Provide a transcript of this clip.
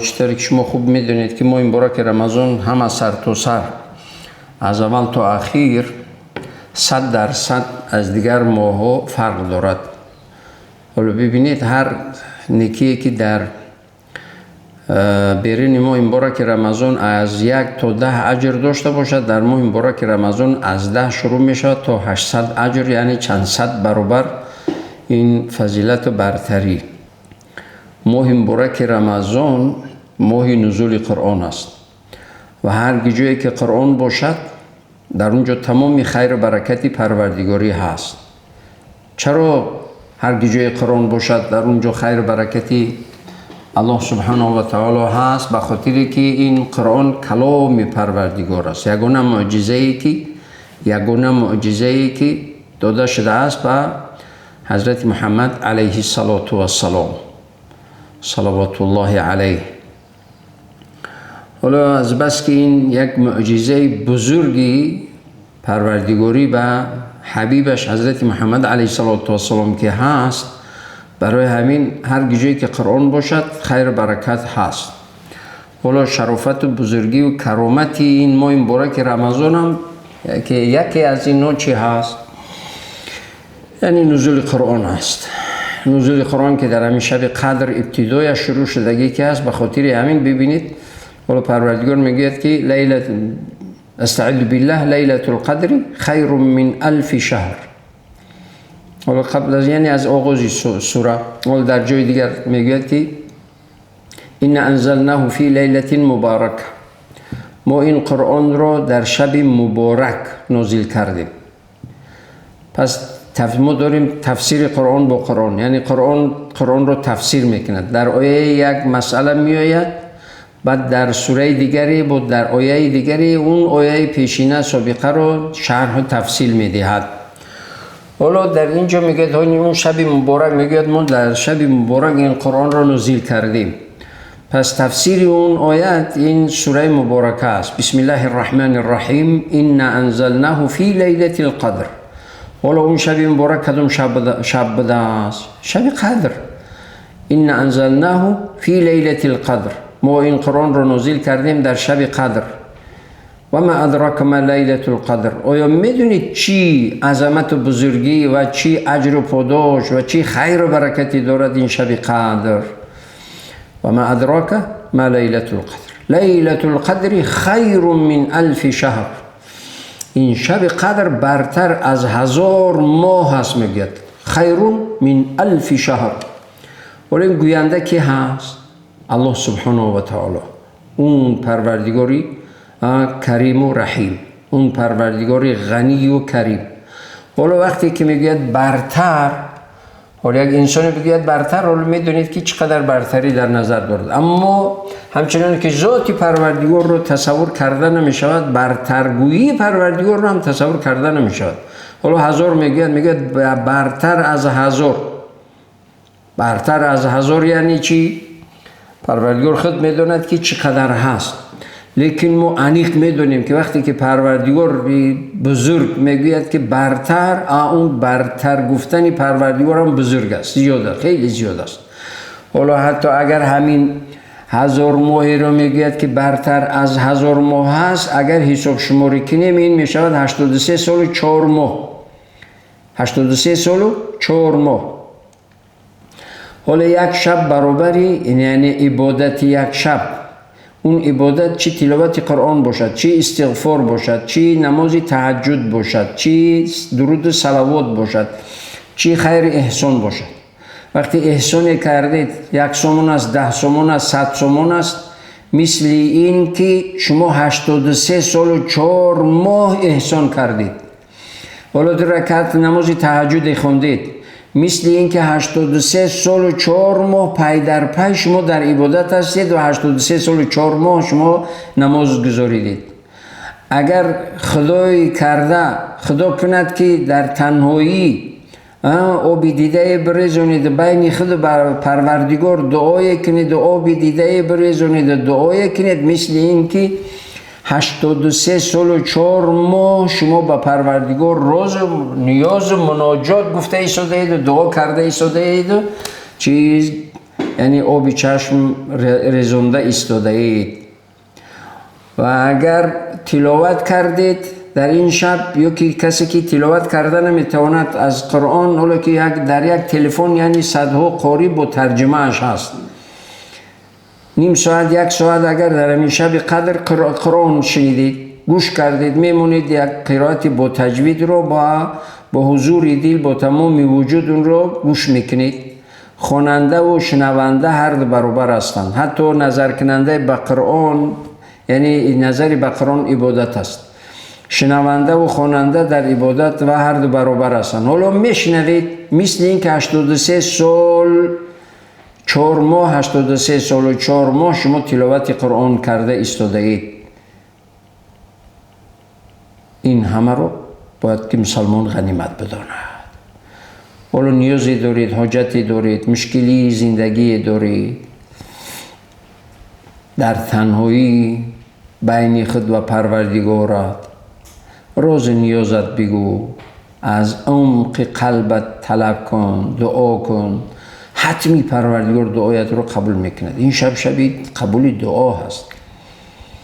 چطوری که شما خوب میدونید که ماه مبارک رمضان همه سر تا سر از اول تا اخیر 100% از دیگر ماها فرق دارد. حالا ببینید هر نیکی که در بیرون ماه مبارک رمضان از 1 تا 10 اجر داشته باشد، در ماه مبارک رمضان از 10 شروع می شود تا 800 اجر، یعنی چند صد برابر این فضیلت و برتری. ماه مبارک رمضان ماه نزول قرآن است و هر جایی که قرآن باشد در اونجا تمام خیر و برکتی پروردگاری هست. چرا هر جای قرآن باشد در اونجا خیر و برکتی الله سبحانه و تعالی هست؟ به خاطری که این قرآن کلام پروردگار است، یگانه معجزه‌ای که داده شده است به حضرت محمد علیه السلام صلوات الله علیه. حالا از بس که این یک معجزه بزرگی پروردگاری به حبیبش حضرت محمد علیه السلام که هست، برای همین هر جایی که قرآن باشد خیر و برکت هست. حالا شرافت و بزرگی و کرامتی این ماه مبارک رمضان هم که یکی از این نوع چی هست؟ یعنی نزول قرآن است. نزول قرآن که در همین شب قدر ابتدای شروع شدگی که هست. به خاطر همین ببینید حالا پروردگار میگوید که استعذ بالله لیلة القدر خیر من 1000 شهر. حالا قبل از یعنی از آغاز سوره، حالا در جای دیگر میگوید که این انزلناه فی لیلة مبارک، ما این قرآن را در شب مبارک نازل کردیم. پس ما داریم تفسیر قرآن با قرآن، یعنی قرآن را تفسیر میکند. در آیه یک مسئله میآید، بعد در سوره دیگری بود در آیه دیگری اون آیه پیشینه سابقه را شرح و تفصیل میدهد. حالا در اینجا میگه اون شب مبارک، میگه ما در شب مبارک این قرآن را نازل کردیم. پس تفسیر اون آیت این سوره مبارکه است. بسم الله الرحمن الرحیم ان انزلناه فی لیلة القدر. حالا اون شب مبارک کدوم شب بوده است؟ شب قدر. ان انزلناه فی لیلة القدر، ما این قرآن را نازل کردیم در شب قدر. و ما ادراک ما لیلة القدر، آیا میدونید چی عظمت و بزرگی و چی اجر و پاداش و چی خیر و برکتی دارد این شب قدر؟ و ما ادراک ما لیلة القدر لیلة القدر خیر من 1000 شهر. این شب قدر برتر از 1000 ماه هست. میگه خیر من 1000 شهر. ولی این گوینده کی هست؟ الله سبحانه و تعالی، اون پروردگاری کریم و رحیم، اون پروردگاری غنی و کریم. حالا وقتی که میگوید برتر، حالا یک انسانی بگوید برتر، حالا میدونید که چقدر برتری در نظر دارد، اما همچنان که ذات پروردگار رو تصور کرده نمیشود، برترگویی پروردگار رو هم تصور کرده نمیشود. حالا 1000 میگوید برتر از 1000. برتر از 1000 یعنی چی؟ پروردگار خود میدوند که چقدر هست، لیکن ما انیق میدونیم که وقتی که پروردگار بزرگ میگوید که برتر، اون برتر گفتنی پروردگار هم بزرگ است، زیاده، خیلی زیاد است. حالا حتی اگر همین 1000 ماهی رو میگوید که برتر از 1000 ماه هست، اگر حساب شماری کنیم این میشود 83 سال و 4 ماه. 83 سال و 4 ماه. حالا یک شب برابری، یعنی عبادت یک شب، اون عبادت چی تلاوت قرآن باشد، چی استغفار باشد، چی نماز تهجد باشد، چی درود صلوات باشد، چی خیر احسان باشد. وقتی احسان کردید 1 سومون است، 10 سومون است، 100 سومون است، مثل این که شما 83 سال و 4 ماه احسان کردید. حالا در رکعت نماز تهجد خوندید، مثل این که 83 سال و 4 ماه پی در پی شما در عبادت هستید و 83 سال و 4 ماه شما نماز گذاریدید. اگر خدا کند که در تنهایی آبی دیده بریزونید، بین خود و پروردگار دعای کنید، آبی دیده بریزونید، دعای کنید، مثل این که 83 سال و 4 ماه شما با پروردگار روز نیاز و مناجات گفته ایستاده اید و دعا کرده ایستاده اید و چیز یعنی آب چشم ریزونده ایستاده اید و اگر تلاوت کردید در این شب، یکی کسی که تلاوت کرده نمیتواند از قرآن، حالا که در یک تلفن یعنی صدها قاری با ترجمه اش هست، نیم ساعت یک ساعت اگر در این شب قدر قرآن شنیدید، گوش کردید، میمونید یک قرائت با تجوید رو با حضور دل با تمام وجود اون رو گوش میکنید. خواننده و شنونده هر دو برابر هستند. حتی نظر کننده به قرآن، یعنی نظری به قرآن عبادت است. شنونده و خواننده در عبادت و هر دو برابر هستند. حالا میشنوید مثل این که 83 سال 4 ماه 83 سال و 4 ماه شما تلاوت قرآن کرده ایستاده اید. این همه رو باید که مسلمان غنیمت بداند. حالا نیازی دارید، حاجتی دارید، مشکلی زندگی دارید، در تنهایی بین خود و پروردگارت راز نیازت بگو، از عمق قلبت طلب کن، دعا کن، حتمی پروردگار دعایت رو قبول میکند. این شب قبول دعا هست.